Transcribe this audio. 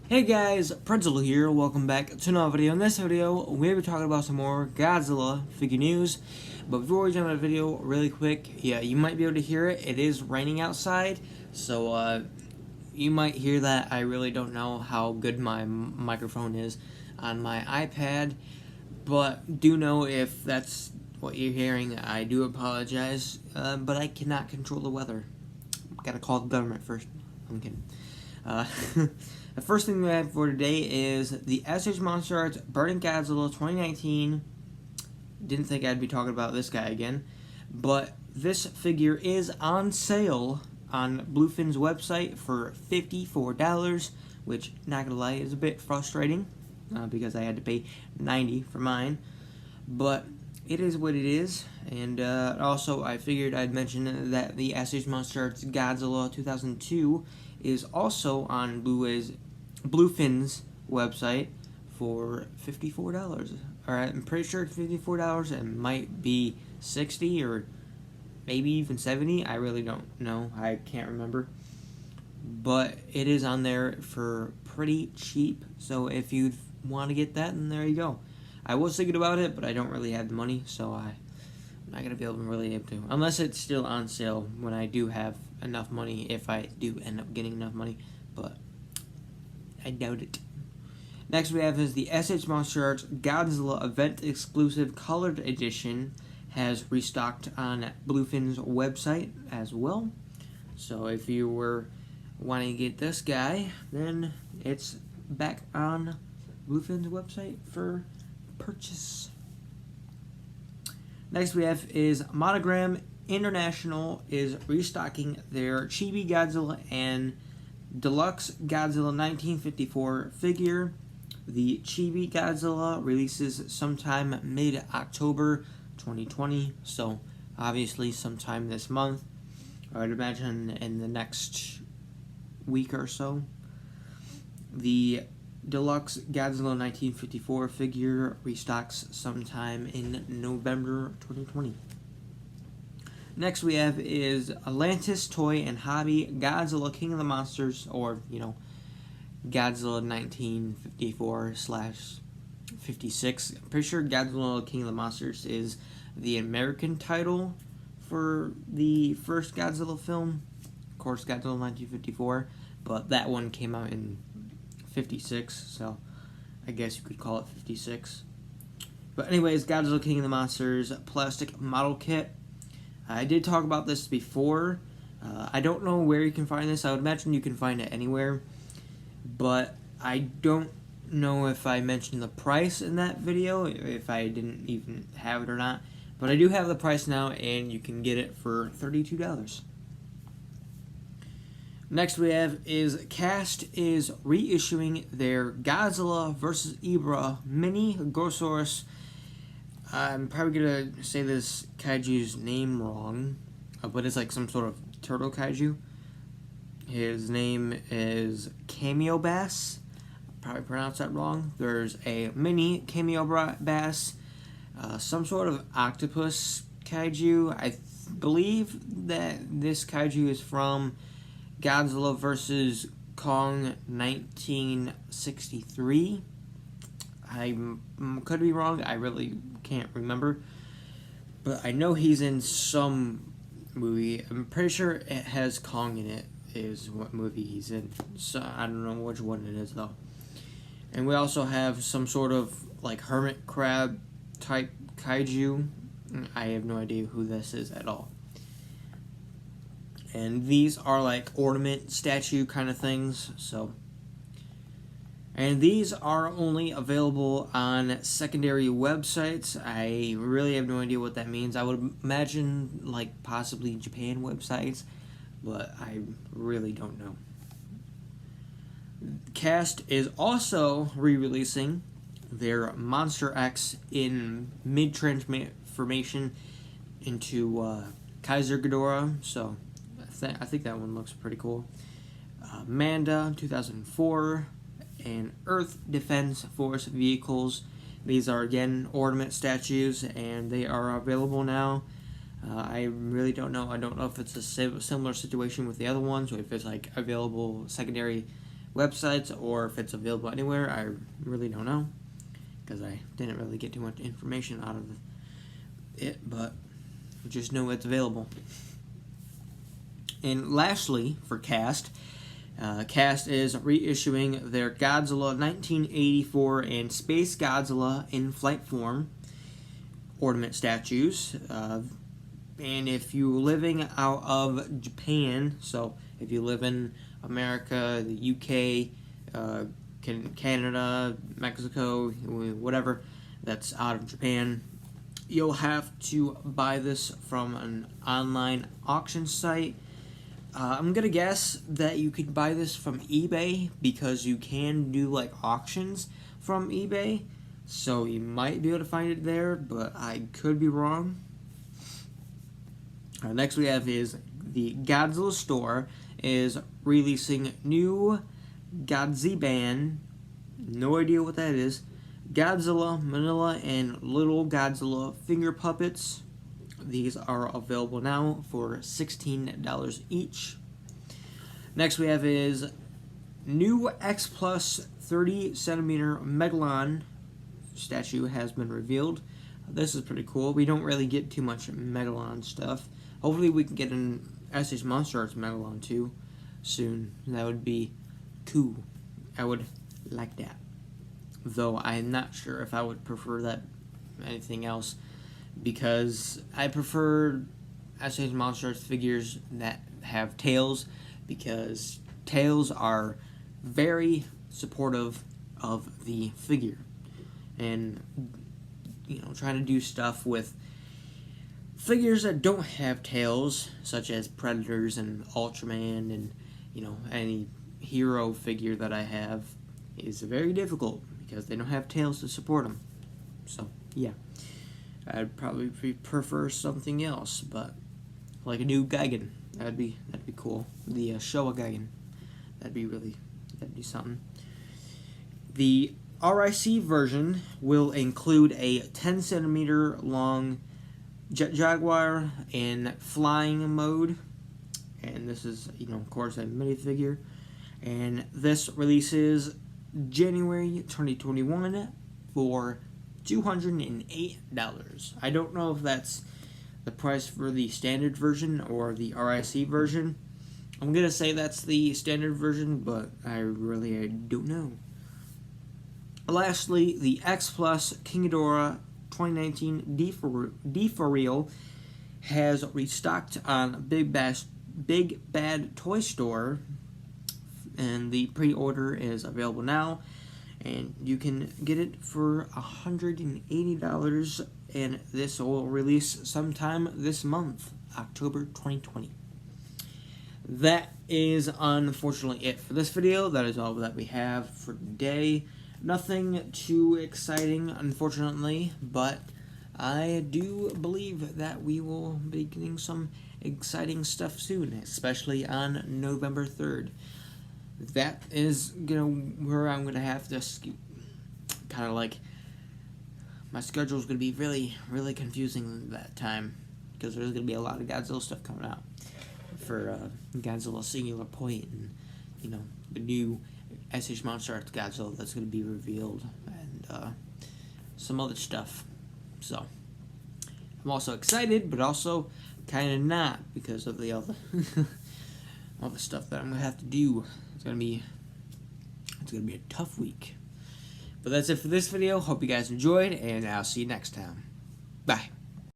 Hey guys, Pretzel here, welcome back to another video. In this video, we'll be talking about some more Godzilla figure news. But before we jump into the video, really quick, yeah, you might be able to hear it. It is raining outside, so you might hear that. I really don't know how good my microphone is on my iPad, but do know if that's what you're hearing, I do apologize, but I cannot control the weather. Gotta call the government first. I'm kidding. The first thing we have for today is the SH Monster Arts Burning Godzilla 2019. Didn't think I'd be talking about this guy again, but this figure is on sale on Bluefin's website for $54, which, not gonna lie, is a bit frustrating because I had to pay $90 for mine, but it is what it is. And also, I figured I'd mention that the SH Monster Arts Godzilla 2002 is also on Bluefin's website for $54. Alright, I'm pretty sure it's $54. It might be $60 or maybe even $70. I really don't know. I can't remember. But it is on there for pretty cheap. So if you want to get that, then there you go. I was thinking about it, but I don't really have the money, so I'm not going to be able to. Unless it's still on sale when I do have enough money, if I do end up getting enough money. But I doubt it. Next we have is the SH Monster Arts Godzilla Event Exclusive Colored Edition has restocked on Bluefin's website as well. So if you were wanting to get this guy, then it's back on Bluefin's website for purchase. Next we have is Monogram International is restocking their Chibi Godzilla and Deluxe Godzilla 1954 figure. The Chibi Godzilla releases sometime mid-October 2020, so obviously sometime this month. I would imagine in the next week or so. The Deluxe Godzilla 1954 figure restocks sometime in November 2020. Next we have is Atlantis Toy and Hobby Godzilla King of the Monsters, or, Godzilla 1954/56. I'm pretty sure Godzilla King of the Monsters is the American title for the first Godzilla film. Of course, Godzilla 1954, but that one came out in 56, so I guess you could call it 56. But anyways, Godzilla King of the Monsters plastic model kit. I did talk about this before. I don't know where you can find this. I would imagine you can find it anywhere. But I don't know if I mentioned the price in that video, if I didn't even have it or not. But I do have the price now, and you can get it for $32. Next we have is Cast is reissuing their Godzilla vs. Ebra mini Grossaurus. I'm probably going to say this kaiju's name wrong, but it's like some sort of turtle kaiju. His name is Cameo Bass. Probably pronounced that wrong. There's a mini Cameo Bass, some sort of octopus kaiju. I believe that this kaiju is from Godzilla vs. Kong 1963. I could be wrong. I really can't remember. But I know he's in some movie. I'm pretty sure it has Kong in it, is what movie he's in. So I don't know which one it is, though. And we also have some sort of, like, hermit crab type kaiju. I have no idea who this is at all. And these are, like, ornament statue kind of things, so. And these are only available on secondary websites. I really have no idea what that means. I would imagine, like, possibly Japan websites, but I really don't know. Cast is also re-releasing their Monster X in mid-transformation into Kaiser Ghidorah, so I think that one looks pretty cool. Manda 2004 and Earth Defense Force vehicles. These are, again, ornament statues, and they are available now. I really don't know. I don't know if it's a similar situation with the other ones, or if it's, like, available secondary websites or if it's available anywhere. I really don't know, because I didn't really get too much information out of it, but just know it's available. And lastly, for Cast, Cast is reissuing their Godzilla 1984 and Space Godzilla in flight form ornament statues. And if you're living out of Japan, so if you live in America, the UK, Canada, Mexico, whatever that's out of Japan, you'll have to buy this from an online auction site. I'm gonna guess that you could buy this from eBay, because you can do like auctions from eBay, so you might be able to find it there, but I could be wrong. Next we have is the Godzilla store is releasing new Godziban, no idea what that is, Godzilla, Manila, and Little Godzilla finger puppets. These are available now for $16 each. Next we have is new X Plus 30 centimeter Megalon statue has been revealed. This is pretty cool. We don't really get too much Megalon stuff. Hopefully we can get an SH Monster Arts Megalon too soon. That would be cool. I would like that. Though I'm not sure if I would prefer that anything else, because I prefer SH Monster Arts figures that have tails, because tails are very supportive of the figure. And, you know, trying to do stuff with figures that don't have tails, such as Predators and Ultraman and, you know, any hero figure that I have, is very difficult because they don't have tails to support them. So, yeah. I'd probably prefer something else, but like a new Gigan, that'd be cool. The Showa Gigan, that'd be something. The RIC version will include a 10 centimeter long Jet Jaguar in flying mode, and this is, you know, of course, a minifigure, and this releases January 2021 for $208. I don't know if that's the price for the standard version or the RIC version. I'm gonna say that's the standard version, but I don't know. Lastly, the X Plus King Ghidorah 2019 D4 has restocked on Big Bad Toy Store, and the pre-order is available now, and you can get it for $180, and this will release sometime this month, October 2020. That is unfortunately it for this video. That is all that we have for today. Nothing too exciting, unfortunately, but I do believe that we will be getting some exciting stuff soon, especially on November 3rd. That is where I'm gonna have to kind of like, my schedule is gonna be really confusing that time, because there's gonna be a lot of Godzilla stuff coming out for Godzilla Singular Point, and you know, the new SH Monster Arts Godzilla that's gonna be revealed, and some other stuff. So I'm also excited, but also kind of not, because of the other all the stuff that I'm gonna have to do. It's gonna be a tough week. But that's it for this video. Hope you guys enjoyed, and I'll see you next time. Bye.